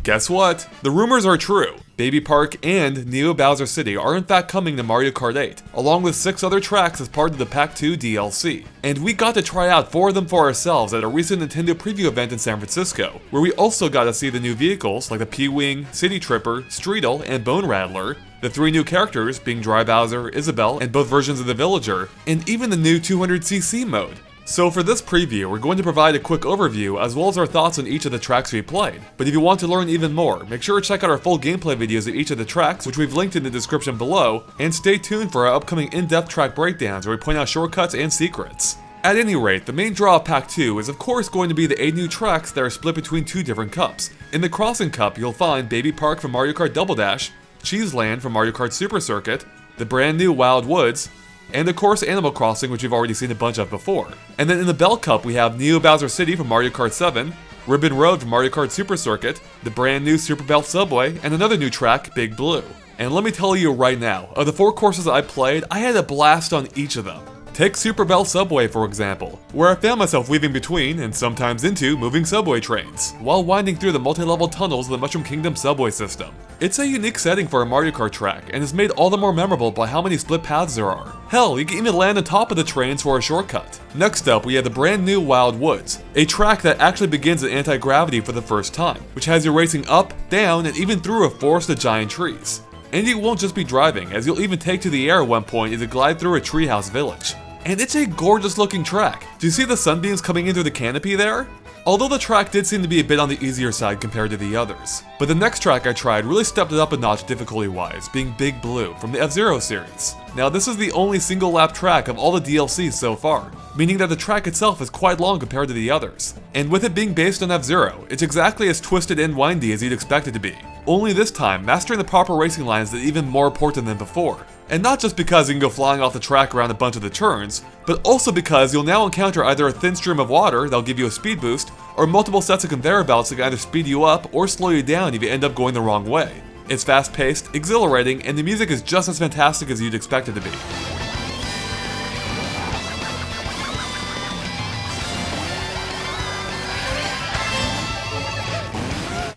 Guess what? The rumors are true. Baby Park and Neo Bowser City are in fact coming to Mario Kart 8, along with 6 other tracks as part of the Pack 2 DLC. And we got to try out 4 of them for ourselves at a recent Nintendo preview event in San Francisco, where we also got to see the new vehicles like the P-Wing, City Tripper, Streetle, and Bone Rattler, the 3 new characters being Dry Bowser, Isabelle, and both versions of the Villager, and even the new 200cc mode. So for this preview, we're going to provide a quick overview as well as our thoughts on each of the tracks we played. But if you want to learn even more, make sure to check out our full gameplay videos of each of the tracks, which we've linked in the description below, and stay tuned for our upcoming in-depth track breakdowns where we point out shortcuts and secrets. At any rate, the main draw of Pack 2 is of course going to be the 8 new tracks that are split between 2 different cups. In the Crossing Cup, you'll find Baby Park from Mario Kart Double Dash, Cheese Land from Mario Kart Super Circuit, the brand new Wild Woods, and of course Animal Crossing, which we've already seen a bunch of before. And then in the Bell Cup we have Neo Bowser City from Mario Kart 7, Ribbon Road from Mario Kart Super Circuit, the brand new Super Belt Subway, and another new track, Big Blue. And let me tell you right now, of the 4 courses I played, I had a blast on each of them. Take Super Belt Subway for example, where I found myself weaving between, and sometimes into, moving subway trains, while winding through the multi-level tunnels of the Mushroom Kingdom subway system. It's a unique setting for a Mario Kart track, and is made all the more memorable by how many split paths there are. Hell, you can even land on top of the trains for a shortcut. Next up, we have the brand new Wild Woods, a track that actually begins at anti-gravity for the first time, which has you racing up, down, and even through a forest of giant trees. And you won't just be driving, as you'll even take to the air at one point as you glide through a treehouse village. And it's a gorgeous looking track. Do you see the sunbeams coming in through the canopy there? Although the track did seem to be a bit on the easier side compared to the others. But the next track I tried really stepped it up a notch difficulty wise, being Big Blue from the F-Zero series. Now this is the only single lap track of all the DLCs so far, meaning that the track itself is quite long compared to the others. And with it being based on F-Zero, it's exactly as twisted and windy as you'd expect it to be. Only this time, mastering the proper racing lines is even more important than before. And not just because you can go flying off the track around a bunch of the turns, but also because you'll now encounter either a thin stream of water that'll give you a speed boost, or multiple sets of conveyor belts that can either speed you up or slow you down if you end up going the wrong way. It's fast-paced, exhilarating, and the music is just as fantastic as you'd expect it to be.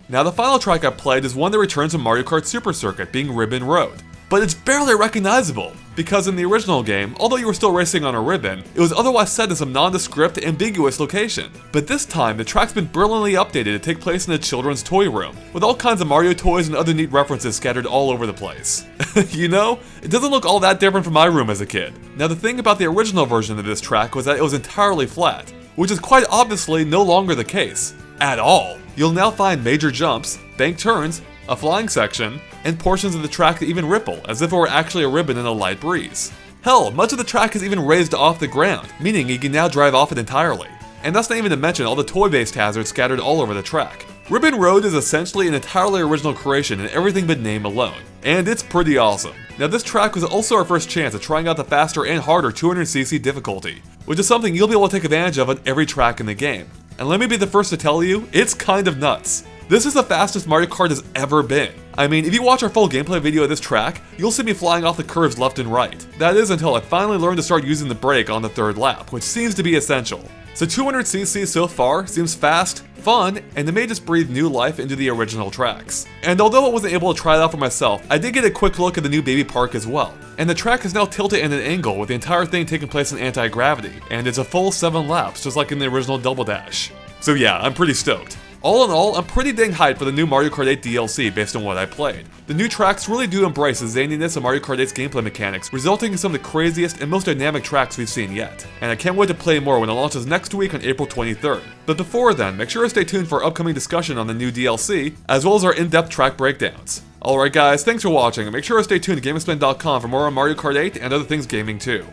Now the final track I played is one that returns from Mario Kart Super Circuit, being Ribbon Road. But it's barely recognizable, because in the original game, although you were still racing on a ribbon, it was otherwise set in some nondescript, ambiguous location. But this time, the track's been brilliantly updated to take place in a children's toy room, with all kinds of Mario toys and other neat references scattered all over the place. You know, it doesn't look all that different from my room as a kid. Now the thing about the original version of this track was that it was entirely flat, which is quite obviously no longer the case. At all. You'll now find major jumps, bank turns, a flying section, and portions of the track that even ripple, as if it were actually a ribbon in a light breeze. Hell, much of the track is even raised off the ground, meaning you can now drive off it entirely. And that's not even to mention all the toy-based hazards scattered all over the track. Ribbon Road is essentially an entirely original creation in everything but name alone, and it's pretty awesome. Now this track was also our first chance at trying out the faster and harder 200cc difficulty, which is something you'll be able to take advantage of on every track in the game. And let me be the first to tell you, it's kind of nuts. This is the fastest Mario Kart has ever been. I mean, if you watch our full gameplay video of this track, you'll see me flying off the curves left and right. That is until I finally learned to start using the brake on the 3rd lap, which seems to be essential. So 200cc so far seems fast, fun, and it may just breathe new life into the original tracks. And although I wasn't able to try it out for myself, I did get a quick look at the new Baby Park as well. And the track is now tilted at an angle with the entire thing taking place in anti-gravity, and it's a full 7 laps just like in the original Double Dash. So yeah, I'm pretty stoked. All in all, I'm pretty dang hyped for the new Mario Kart 8 DLC based on what I played. The new tracks really do embrace the zaniness of Mario Kart 8's gameplay mechanics, resulting in some of the craziest and most dynamic tracks we've seen yet. And I can't wait to play more when it launches next week on April 23rd. But before then, make sure to stay tuned for our upcoming discussion on the new DLC, as well as our in-depth track breakdowns. Alright guys, thanks for watching, and make sure to stay tuned to GameXplain.com for more on Mario Kart 8 and other things gaming too.